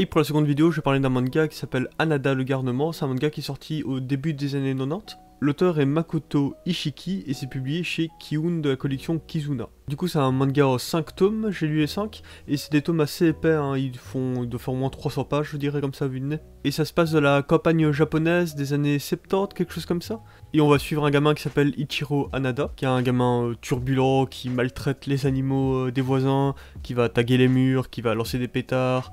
Et pour la seconde vidéo, je vais parler d'un manga qui s'appelle Hanada le garnement. C'est un manga qui est sorti au début des années 90. L'auteur est Makoto Ishiki et c'est publié chez Kiun de la collection Kizuna. Du coup c'est un manga en 5 tomes, j'ai lu les 5, et c'est des tomes assez épais, hein. Ils doivent faire au moins 300 pages je dirais comme ça vu le nez. Et ça se passe de la campagne japonaise des années 70, quelque chose comme ça. Et on va suivre un gamin qui s'appelle Ichiro Hanada, qui est un gamin turbulent, qui maltraite les animaux des voisins, qui va taguer les murs, qui va lancer des pétards,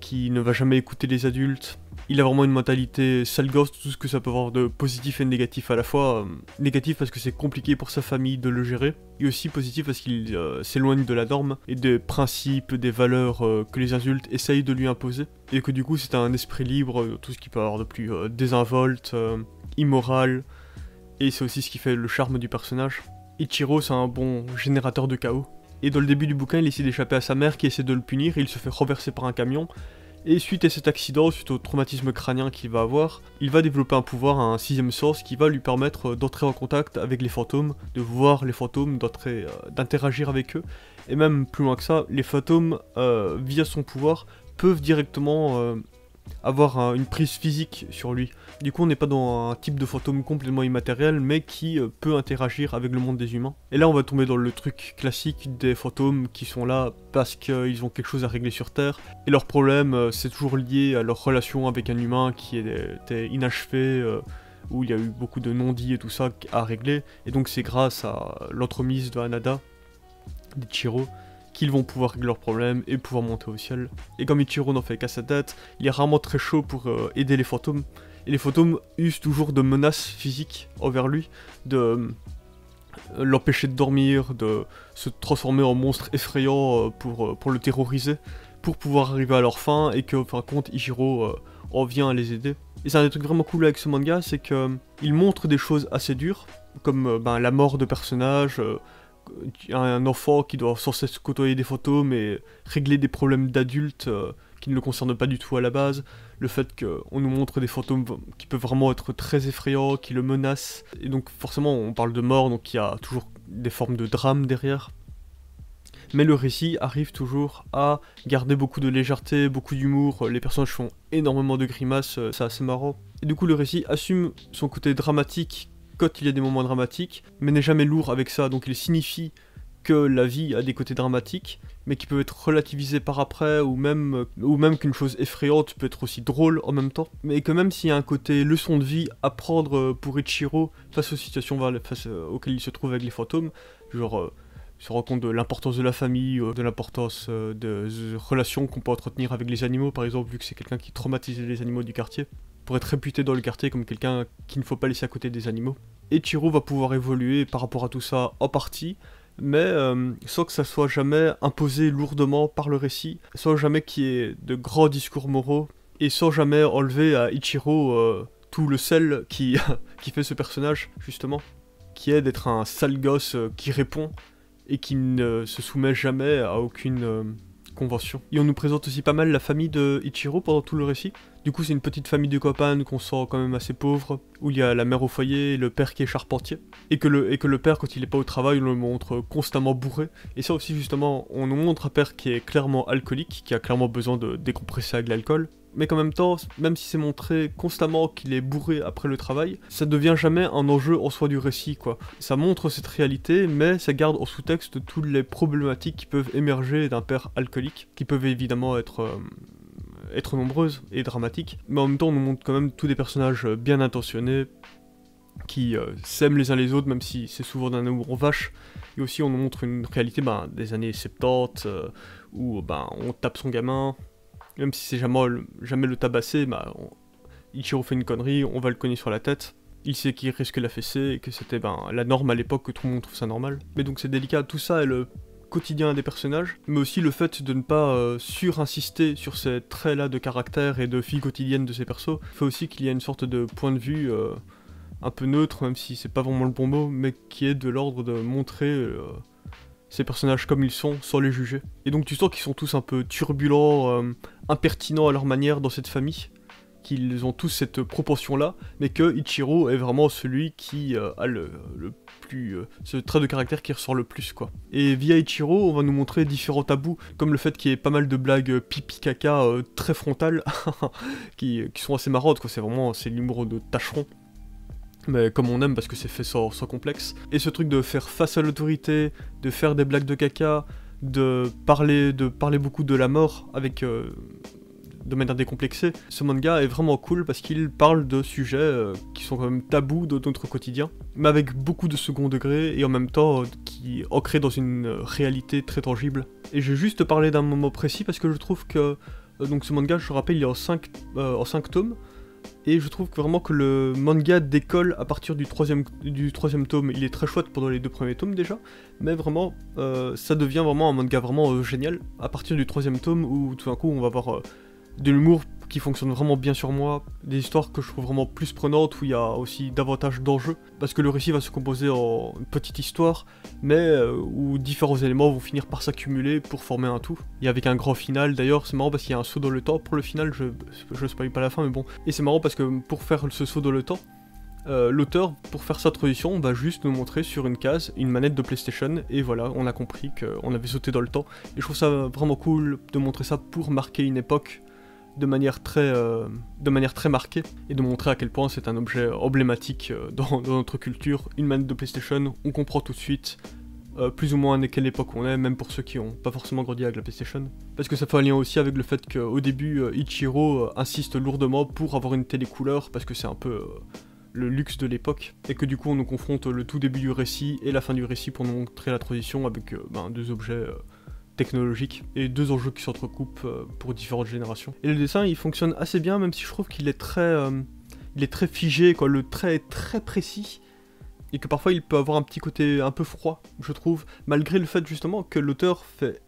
qui ne va jamais écouter les adultes. Il a vraiment une mentalité sale gosse, tout ce que ça peut avoir de positif et de négatif à la fois. Négatif parce que c'est compliqué pour sa famille de le gérer, et aussi positif parce qu'il s'éloigne de la norme et des principes, des valeurs que les adultes essayent de lui imposer. Et que du coup c'est un esprit libre, tout ce qui peut avoir de plus désinvolte, immoral, et c'est aussi ce qui fait le charme du personnage. Ichiro c'est un bon générateur de chaos. Et dans le début du bouquin, il essaie d'échapper à sa mère qui essaie de le punir et il se fait renverser par un camion. Et suite à cet accident, suite au traumatisme crânien qu'il va avoir, il va développer un pouvoir, un sixième sens qui va lui permettre d'entrer en contact avec les fantômes, de voir les fantômes, d'interagir avec eux. Et même plus loin que ça, les fantômes, via son pouvoir, peuvent directement avoir une prise physique sur lui. Du coup on n'est pas dans un type de fantôme complètement immatériel, mais qui peut interagir avec le monde des humains. Et là on va tomber dans le truc classique des fantômes qui sont là parce qu'ils ont quelque chose à régler sur Terre, et leur problème c'est toujours lié à leur relation avec un humain qui était inachevé, où il y a eu beaucoup de non-dits et tout ça à régler, et donc c'est grâce à l'entremise de Hanada, d'Ichiro, qu'ils vont pouvoir régler leurs problèmes et pouvoir monter au ciel. Et comme Ichiro n'en fait qu'à sa tête, il est rarement très chaud pour aider les fantômes. Et les fantômes usent toujours de menaces physiques envers lui, de l'empêcher de dormir, de se transformer en monstre effrayant pour le terroriser, pour pouvoir arriver à leur fin, et que, en fin de compte, Ichiro en vient à les aider. Et c'est un des trucs vraiment cool avec ce manga, c'est qu'il montre des choses assez dures, comme la mort de personnages, un enfant qui doit sans cesse côtoyer des fantômes et régler des problèmes d'adultes qui ne le concernent pas du tout à la base, le fait qu'on nous montre des fantômes qui peuvent vraiment être très effrayants, qui le menacent, et donc forcément on parle de mort, donc il y a toujours des formes de drame derrière. Mais le récit arrive toujours à garder beaucoup de légèreté, beaucoup d'humour, les personnages font énormément de grimaces, c'est assez marrant. Et du coup le récit assume son côté dramatique quand il y a des moments dramatiques, mais n'est jamais lourd avec ça, donc il signifie que la vie a des côtés dramatiques, mais qui peuvent être relativisés par après, ou même qu'une chose effrayante peut être aussi drôle en même temps, mais que même s'il y a un côté leçon de vie à prendre pour Ichiro face aux situations auxquelles il se trouve avec les fantômes, genre se rend compte de l'importance de la famille, de l'importance des relations qu'on peut entretenir avec les animaux, par exemple, vu que c'est quelqu'un qui traumatise les animaux du quartier, pour être réputé dans le quartier comme quelqu'un qu'il ne faut pas laisser à côté des animaux. Et Ichiro va pouvoir évoluer par rapport à tout ça en partie, mais sans que ça soit jamais imposé lourdement par le récit, sans jamais qu'il y ait de grands discours moraux, et sans jamais enlever à Ichiro tout le sel qui fait ce personnage, justement, qui est d'être un sale gosse qui répond, et qui ne se soumet jamais à aucune convention. Et on nous présente aussi pas mal la famille de Ichiro pendant tout le récit. Du coup c'est une petite famille de copains qu'on sent quand même assez pauvre, où il y a la mère au foyer et le père qui est charpentier. Et que le père, quand il est pas au travail, on le montre constamment bourré. Et ça aussi justement, on nous montre un père qui est clairement alcoolique, qui a clairement besoin de décompresser avec l'alcool. Mais qu'en même temps, même si c'est montré constamment qu'il est bourré après le travail, ça devient jamais un enjeu en soi du récit, quoi. Ça montre cette réalité, mais ça garde en sous-texte toutes les problématiques qui peuvent émerger d'un père alcoolique, qui peuvent évidemment être nombreuses et dramatiques, mais en même temps on nous montre quand même tous des personnages bien intentionnés, qui s'aiment les uns les autres, même si c'est souvent d'un amour vache. Et aussi on nous montre une réalité des années 70, où on tape son gamin, même si c'est jamais le tabasser, Ichiro fait une connerie, on va le cogner sur la tête. Il sait qu'il risque la fessée, et que c'était la norme à l'époque, que tout le monde trouve ça normal. Mais donc c'est délicat, tout ça est le quotidien des personnages, mais aussi le fait de ne pas surinsister sur ces traits-là de caractère et de vie quotidienne de ces persos, fait aussi qu'il y a une sorte de point de vue un peu neutre, même si c'est pas vraiment le bon mot, mais qui est de l'ordre de montrer ces personnages comme ils sont, sans les juger. Et donc tu sens qu'ils sont tous un peu turbulents, impertinents à leur manière dans cette famille, qu'ils ont tous cette proportion-là, mais que Ichiro est vraiment celui qui a le plus... ce trait de caractère qui ressort le plus, quoi. Et via Ichiro, on va nous montrer différents tabous, comme le fait qu'il y ait pas mal de blagues pipi-caca très frontales, qui sont assez marrantes, quoi. C'est l'humour de tâcheron. Mais comme on aime parce que c'est fait sans complexe. Et ce truc de faire face à l'autorité, de faire des blagues de caca, de parler beaucoup de la mort avec de manière décomplexée, ce manga est vraiment cool parce qu'il parle de sujets qui sont quand même tabous de notre quotidien, mais avec beaucoup de second degré et en même temps qui ancrés dans une réalité très tangible. Et j'ai juste parlé d'un moment précis parce que je trouve que donc ce manga, je rappelle, il est en 5 tomes. Et je trouve que vraiment que le manga décolle à partir du troisième tome. Il est très chouette pendant les 2 premiers tomes déjà, mais vraiment, ça devient vraiment un manga vraiment génial à partir du 3e tome où tout d'un coup on va avoir de l'humour qui fonctionne vraiment bien sur moi, des histoires que je trouve vraiment plus prenantes où il y a aussi davantage d'enjeux, parce que le récit va se composer en une petite histoire, mais où différents éléments vont finir par s'accumuler pour former un tout. Et avec un grand final, d'ailleurs c'est marrant parce qu'il y a un saut dans le temps pour le final, je spoil pas la fin mais bon. Et c'est marrant parce que pour faire ce saut dans le temps, l'auteur, pour faire sa transition, va juste nous montrer sur une case une manette de PlayStation, et voilà, on a compris qu'on avait sauté dans le temps. Et je trouve ça vraiment cool de montrer ça pour marquer une époque de manière très marquée, et de montrer à quel point c'est un objet emblématique dans notre culture. Une manette de PlayStation, on comprend tout de suite plus ou moins à quelle époque on est, même pour ceux qui n'ont pas forcément grandi avec la PlayStation. Parce que ça fait un lien aussi avec le fait qu'au début, Ichiro insiste lourdement pour avoir une télé couleur, parce que c'est un peu le luxe de l'époque, et que du coup on nous confronte le tout début du récit et la fin du récit pour nous montrer la transition avec 2 objets technologiques et 2 enjeux qui s'entrecoupent pour différentes générations. Et le dessin il fonctionne assez bien, même si je trouve qu'il est très figé, quoi. Le trait est très précis, et que parfois il peut avoir un petit côté un peu froid, je trouve, malgré le fait justement que l'auteur fait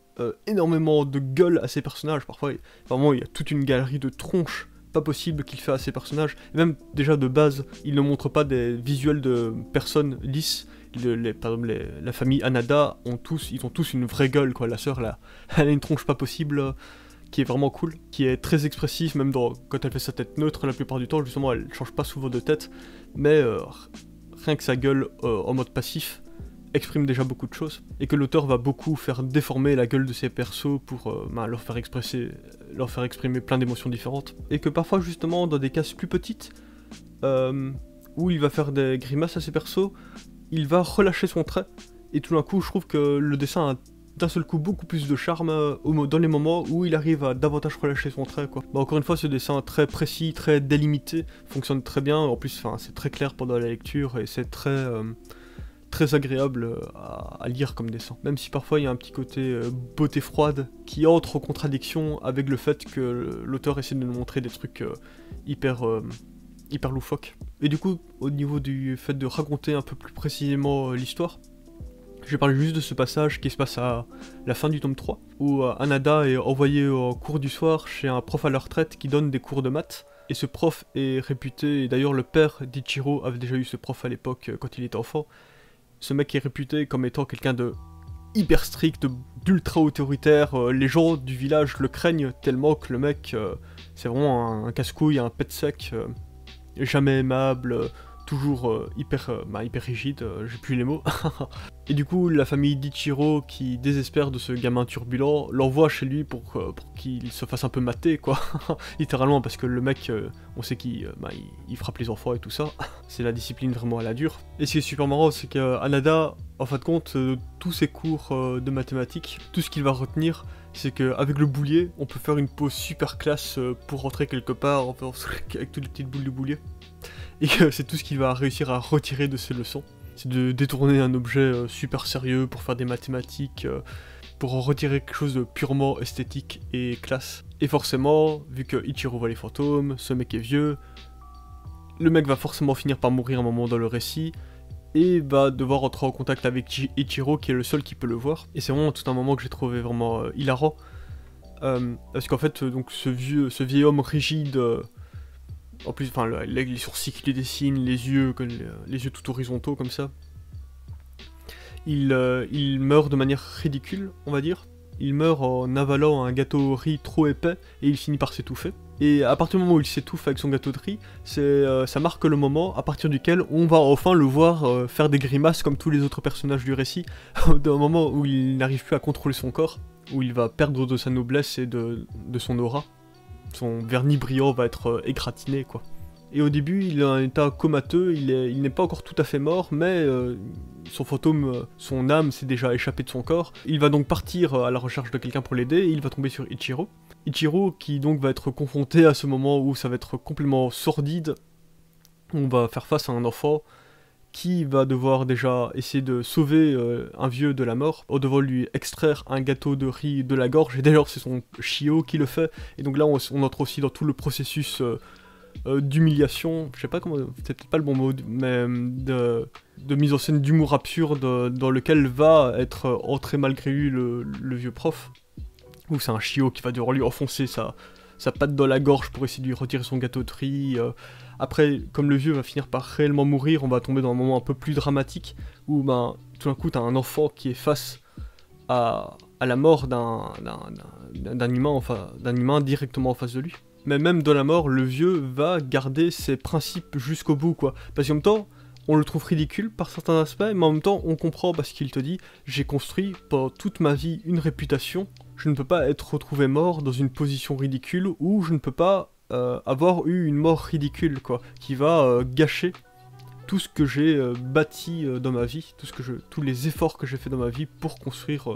énormément de gueule à ses personnages. Parfois vraiment il y a toute une galerie de tronches pas possible qu'il fait à ses personnages, et même déjà de base il ne montre pas des visuels de personnes lisses. Par exemple, la famille Hanada ils ont tous une vraie gueule, quoi. La sœur là, elle a une tronche pas possible, qui est vraiment cool, qui est très expressive, même quand elle fait sa tête neutre la plupart du temps, justement elle change pas souvent de tête, mais rien que sa gueule en mode passif exprime déjà beaucoup de choses, et que l'auteur va beaucoup faire déformer la gueule de ses persos pour leur faire exprimer plein d'émotions différentes, et que parfois justement dans des cases plus petites, où il va faire des grimaces à ses persos, il va relâcher son trait, et tout d'un coup je trouve que le dessin a d'un seul coup beaucoup plus de charme dans les moments où il arrive à davantage relâcher son trait, quoi. Encore une fois, ce dessin très précis, très délimité, fonctionne très bien. En plus c'est très clair pendant la lecture, et c'est très agréable à lire comme dessin. Même si parfois il y a un petit côté beauté froide qui entre en contradiction avec le fait que l'auteur essaie de nous montrer des trucs hyper loufoques. Et du coup, au niveau du fait de raconter un peu plus précisément l'histoire, je vais parler juste de ce passage qui se passe à la fin du tome 3, où Hanada est envoyé au cours du soir chez un prof à la retraite qui donne des cours de maths. Et ce prof est réputé, et d'ailleurs le père d'Ichiro avait déjà eu ce prof à l'époque quand il était enfant. Ce mec est réputé comme étant quelqu'un de hyper strict, d'ultra autoritaire. Les gens du village le craignent tellement que le mec, c'est vraiment un casse-couille, un pet sec, jamais aimable, toujours hyper rigide, j'ai plus les mots. Et du coup, la famille d'Ichiro, qui désespère de ce gamin turbulent, l'envoie chez lui pour qu'il se fasse un peu mater, quoi. Littéralement, parce que le mec, on sait qu'il frappe les enfants et tout ça. C'est la discipline vraiment à la dure. Et ce qui est super marrant, c'est que Hanada, en fin de compte, tous ses cours de mathématiques, tout ce qu'il va retenir, c'est qu'avec le boulier, on peut faire une pause super classe pour rentrer quelque part, avec toutes les petites boules de boulier. Et que c'est tout ce qu'il va réussir à retirer de ses leçons. C'est de détourner un objet super sérieux pour faire des mathématiques, pour en retirer quelque chose de purement esthétique et classe. Et forcément, vu que Ichiro voit les fantômes, ce mec est vieux, le mec va forcément finir par mourir un moment dans le récit, et va devoir entrer en contact avec Ichiro, qui est le seul qui peut le voir. Et c'est vraiment tout un moment que j'ai trouvé vraiment hilarant, parce qu'en fait, donc ce vieil homme rigide, en plus, les sourcils qui les dessinent, les yeux tout horizontaux comme ça. Il meurt de manière ridicule, on va dire. Il meurt en avalant un gâteau au riz trop épais, et il finit par s'étouffer. Et à partir du moment où il s'étouffe avec son gâteau de riz, ça marque le moment à partir duquel on va enfin le voir faire des grimaces comme tous les autres personnages du récit, d'un moment où il n'arrive plus à contrôler son corps, où il va perdre de sa noblesse et de son aura. Son vernis brillant va être égratigné, quoi. Et au début, il est en état comateux, il n'est pas encore tout à fait mort, mais son fantôme, son âme s'est déjà échappée de son corps. Il va donc partir à la recherche de quelqu'un pour l'aider, et il va tomber sur Ichiro. Ichiro qui donc va être confronté à ce moment où ça va être complètement sordide. On va faire face à un enfant qui va devoir déjà essayer de sauver un vieux de la mort, en devant lui extraire un gâteau de riz de la gorge, et d'ailleurs c'est son chiot qui le fait. Et donc là on entre aussi dans tout le processus d'humiliation, je sais pas comment, c'est peut-être pas le bon mot, mais de mise en scène d'humour absurde dans lequel va être entré malgré lui le vieux prof, où c'est un chiot qui va devoir lui enfoncer sa patte dans la gorge pour essayer de lui retirer son gâteau de riz. Après, comme le vieux va finir par réellement mourir, on va tomber dans un moment un peu plus dramatique, où ben, tout d'un coup t'as un enfant qui est face à la mort d'un humain directement en face de lui. Mais même dans la mort, le vieux va garder ses principes jusqu'au bout, quoi. Parce qu'en même temps, on le trouve ridicule par certains aspects, mais en même temps, on comprend parce qu'il te dit « J'ai construit pendant toute ma vie une réputation, je ne peux pas être retrouvé mort dans une position ridicule, ou je ne peux pas avoir eu une mort ridicule, quoi, qui va gâcher tout ce que j'ai bâti dans ma vie, tous les efforts que j'ai fait dans ma vie pour construire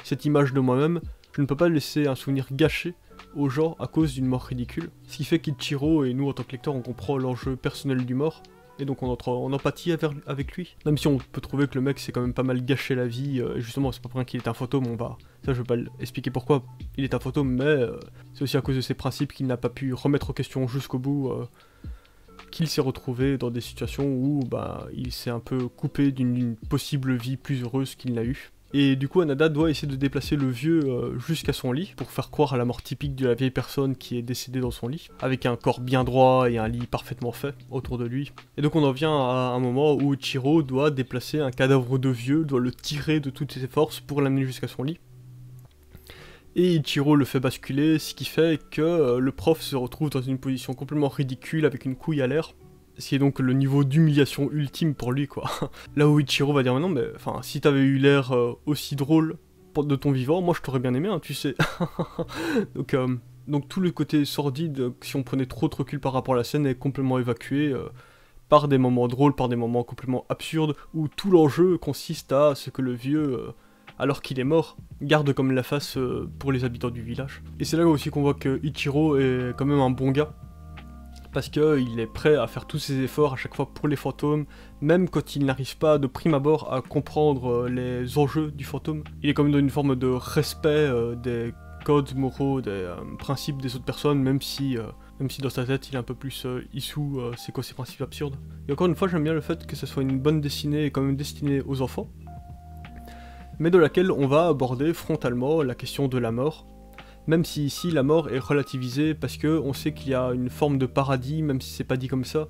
cette image de moi-même. Je ne peux pas laisser un souvenir gâché aux gens à cause d'une mort ridicule. Ce qui fait qu'Ichiro et nous en tant que lecteurs on comprend l'enjeu personnel du mort, et donc on entre en empathie avec lui. Même si on peut trouver que le mec s'est quand même pas mal gâché la vie, et justement c'est pas pour rien qu'il est un fantôme, ça je vais pas expliquer pourquoi il est un fantôme, mais c'est aussi à cause de ses principes qu'il n'a pas pu remettre en question jusqu'au bout, qu'il s'est retrouvé dans des situations où il s'est un peu coupé d'une possible vie plus heureuse qu'il n'a eue. Et du coup, Hanada doit essayer de déplacer le vieux jusqu'à son lit, pour faire croire à la mort typique de la vieille personne qui est décédée dans son lit, avec un corps bien droit et un lit parfaitement fait autour de lui. Et donc on en vient à un moment où Ichiro doit déplacer un cadavre de vieux, doit le tirer de toutes ses forces pour l'amener jusqu'à son lit. Et Ichiro le fait basculer, ce qui fait que le prof se retrouve dans une position complètement ridicule avec une couille à l'air. Ce qui est donc le niveau d'humiliation ultime pour lui, quoi. Là où Ichiro va dire, mais non, mais enfin, si t'avais eu l'air aussi drôle de ton vivant, moi je t'aurais bien aimé, hein, tu sais. donc tout le côté sordide, si on prenait trop de recul par rapport à la scène, est complètement évacué par des moments drôles, par des moments complètement absurdes, où tout l'enjeu consiste à ce que le vieux, alors qu'il est mort, garde comme la face pour les habitants du village. Et c'est là aussi qu'on voit que Ichiro est quand même un bon gars, parce qu'il est prêt à faire tous ses efforts à chaque fois pour les fantômes, même quand il n'arrive pas de prime abord à comprendre les enjeux du fantôme. Il est quand même dans une forme de respect des codes moraux, des principes des autres personnes, même si dans sa tête il est un peu plus issou, c'est quoi ces principes absurdes. Et encore une fois, j'aime bien le fait que ce soit une bonne dessinée et quand même destinée aux enfants, mais dans laquelle on va aborder frontalement la question de la mort. Même si ici la mort est relativisée parce que on sait qu'il y a une forme de paradis, même si c'est pas dit comme ça,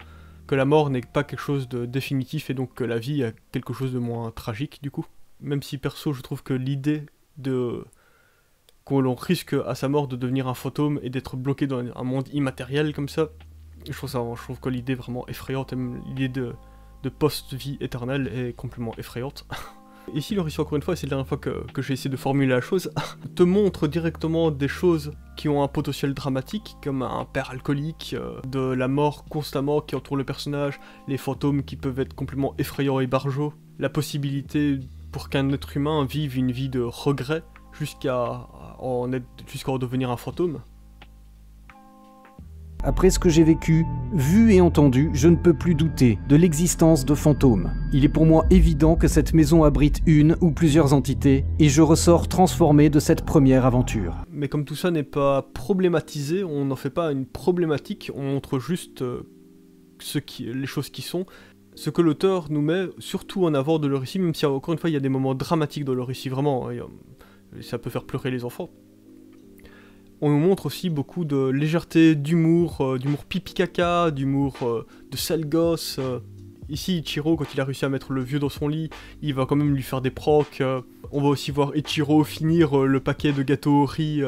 que la mort n'est pas quelque chose de définitif et donc que la vie est quelque chose de moins tragique du coup. Même si perso je trouve que l'idée qu'on l'on risque à sa mort de devenir un fantôme et d'être bloqué dans un monde immatériel comme ça, je trouve que l'idée vraiment effrayante, même l'idée de post-vie éternelle est complètement effrayante. Ici, le récit, encore une fois, et c'est la dernière fois que j'ai essayé de formuler la chose, te montre directement des choses qui ont un potentiel dramatique, comme un père alcoolique, de la mort constamment qui entoure le personnage, les fantômes qui peuvent être complètement effrayants et barjots, la possibilité pour qu'un être humain vive une vie de regret jusqu'à en devenir un fantôme. Après ce que j'ai vécu, vu et entendu, je ne peux plus douter de l'existence de fantômes. Il est pour moi évident que cette maison abrite une ou plusieurs entités, et je ressors transformé de cette première aventure. Mais comme tout ça n'est pas problématisé, on n'en fait pas une problématique, on montre juste les choses qui sont, ce que l'auteur nous met surtout en avant de le récit, même si encore une fois il y a des moments dramatiques dans le récit, vraiment, ça peut faire pleurer les enfants. On nous montre aussi beaucoup de légèreté, d'humour pipi caca, d'humour de sale gosse. Ici, Ichiro, quand il a réussi à mettre le vieux dans son lit, il va quand même lui faire des pranks. On va aussi voir Ichiro finir le paquet de gâteaux au riz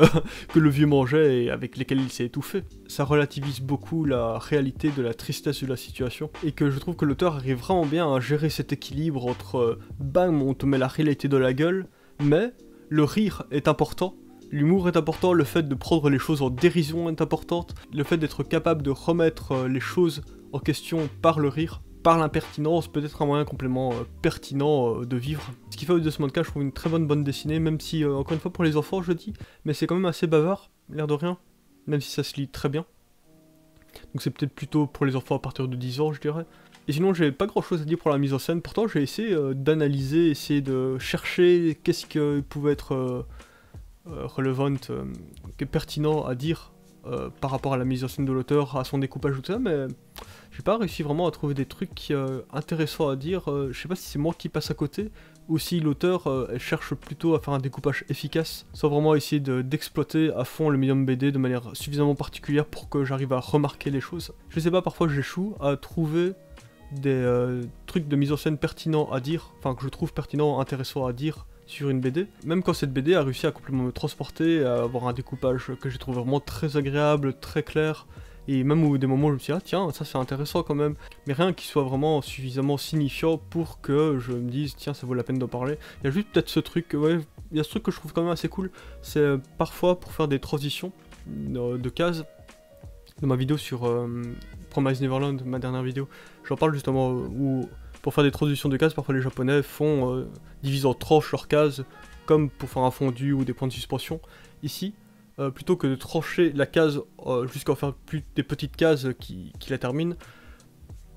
que le vieux mangeait et avec lesquels il s'est étouffé. Ça relativise beaucoup la réalité de la tristesse de la situation, et que je trouve que l'auteur arrive vraiment bien à gérer cet équilibre entre bam, on te met la réalité de la gueule, mais le rire est important. L'humour est important, le fait de prendre les choses en dérision est importante, le fait d'être capable de remettre les choses en question par le rire, par l'impertinence, peut être un moyen complément pertinent de vivre. Ce qui fait de ce manga, je trouve une très bonne bande dessinée, même si, encore une fois pour les enfants je dis, mais c'est quand même assez bavard, l'air de rien, même si ça se lit très bien. Donc c'est peut-être plutôt pour les enfants à partir de 10 ans je dirais. Et sinon j'ai pas grand chose à dire pour la mise en scène, pourtant j'ai essayé d'analyser, essayer de chercher qu'est-ce qui pouvait être relevant, pertinent à dire par rapport à la mise en scène de l'auteur, à son découpage tout ça, mais j'ai pas réussi vraiment à trouver des trucs intéressants à dire. Je sais pas si c'est moi qui passe à côté, ou si l'auteur cherche plutôt à faire un découpage efficace, sans vraiment essayer d'exploiter à fond le médium BD de manière suffisamment particulière pour que j'arrive à remarquer les choses. Je sais pas, parfois j'échoue à trouver des trucs de mise en scène pertinents à dire, enfin que je trouve pertinents, intéressants à dire sur une BD, même quand cette BD a réussi à complètement me transporter, à avoir un découpage que j'ai trouvé vraiment très agréable, très clair, et même au des moments où je me suis dit ah tiens ça c'est intéressant quand même, mais rien qui soit vraiment suffisamment signifiant pour que je me dise tiens ça vaut la peine d'en parler. Il y a juste peut-être ce truc, ouais, il y a ce truc que je trouve quand même assez cool, c'est parfois pour faire des transitions de cases. Dans ma vidéo sur Promised Neverland, ma dernière vidéo, j'en parle justement où pour faire des transitions de cases, parfois les japonais font divisent en tranches leurs cases, comme pour faire un fondu ou des points de suspension. Ici, plutôt que de trancher la case jusqu'à en faire plus des petites cases qui la terminent,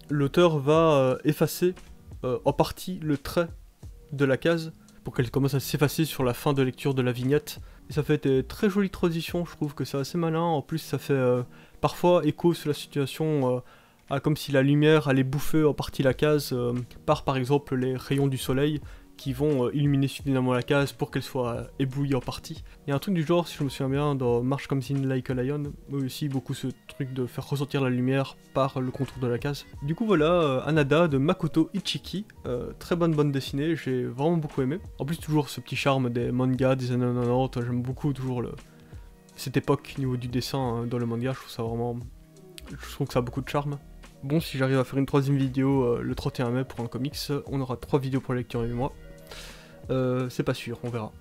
l'auteur va effacer en partie le trait de la case pour qu'elle commence à s'effacer sur la fin de lecture de la vignette. Et ça fait des très jolies transitions, je trouve que c'est assez malin. En plus ça fait parfois écho sur la situation, comme si la lumière allait bouffer en partie la case par exemple les rayons du soleil qui vont illuminer suffisamment la case pour qu'elle soit éblouie en partie. Il y a un truc du genre, si je me souviens bien, dans March Comes In Like a Lion, aussi beaucoup ce truc de faire ressortir la lumière par le contour de la case. Du coup voilà, Anada de Makoto Ichiki, très bonne bande dessinée, j'ai vraiment beaucoup aimé. En plus toujours ce petit charme des mangas des années 90, j'aime beaucoup toujours cette époque niveau du dessin dans le manga, je trouve ça vraiment... Je trouve que ça a beaucoup de charme. Bon, si j'arrive à faire une troisième vidéo le 31 mai pour un comics, on aura 3 vidéos pour la lecture et moi. C'est pas sûr, on verra.